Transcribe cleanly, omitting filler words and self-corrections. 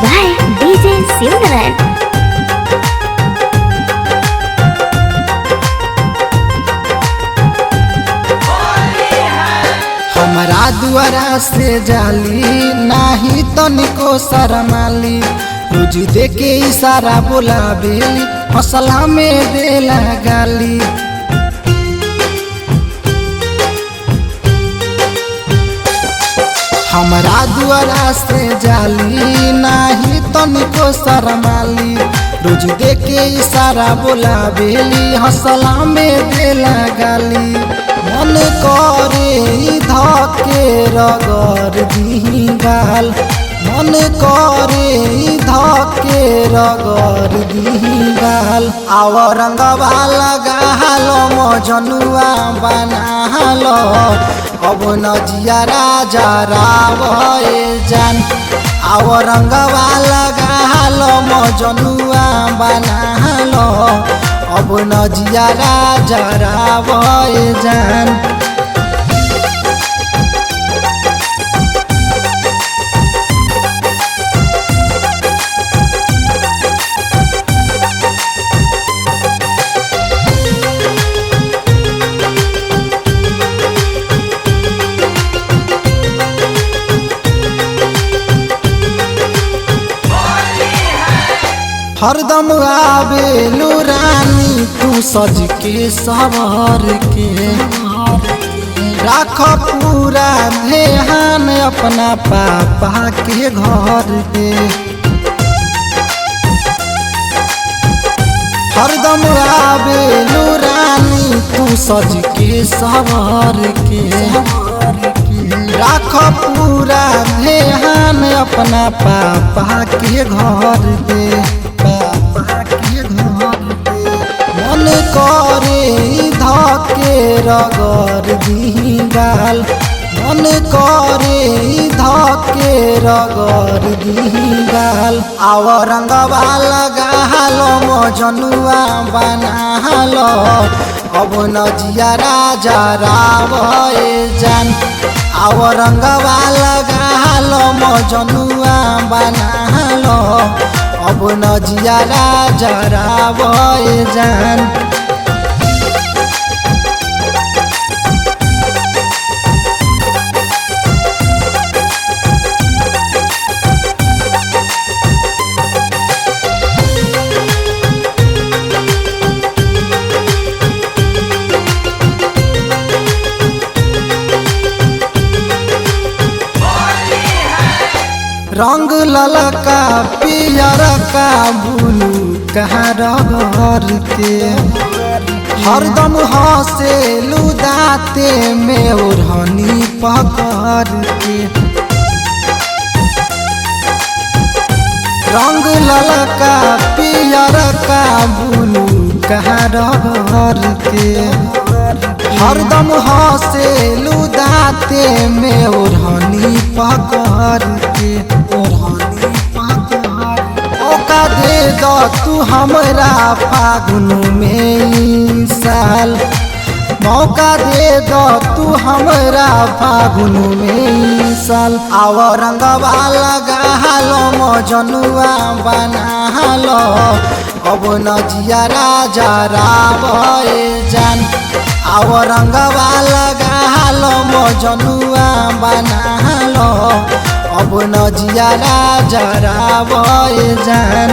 by DJ Silverland. हमारा दुआरा से जाली नाही तनिको शरमाली, रोज देके इशारा बोलावेली, हौसला में देला गाली। हमारा दुआरा से जाली नाही तनिको शरमाली, रोज देके इशारा बोलावेली, हौसला में देला गाली। मन करे धके रगड़ दी गाल, मन करे धके रगड़ दी गाल। आव रंगवा लगाल मजनुआ बनाल, अब नजियारा जरावे जान। आव रंगवा लगाल मजनुआ बनाल, अब नजियारा जरावे जान। हरदम आवेलू रानी तू सज के सवर के, राख पूरा ध्यान अपना पापा के घर पे। हरदम आवेलू रानी तू सज के सवर के, राख पूरा ध्यान अपना पापा के घर पे। मन करे धके रगड़ दी गाल, मन करे धके रगड़ दी गाल। आव रंगवा लगाल मजनुआ बनाल, अब नजियारा जरावे जान। आव रंगवा लगाल मजनुआ बनाल, अब नजियारा जरावे जान। रंग ललका पियर का बुलू कहाँ रगड़ के, हरदम हंसेलू दाते में ओढ़नी पकड़ के। रंग ललका पियर का बुलू कहाँ रगड़ के, हरदम हंसेलू दाते में ओढ़नी पकड़ के। मौका दे दो तू हमरा फागुन में साल, मौका दे दो तू हमरा फागुन में साल। आव रंगवा लगाल मजनुआ बनाल, अब नजियारा जरावे जान। आव रंगवा लगाल मजनुआ बनाल, अब नजियारा जरावे जान।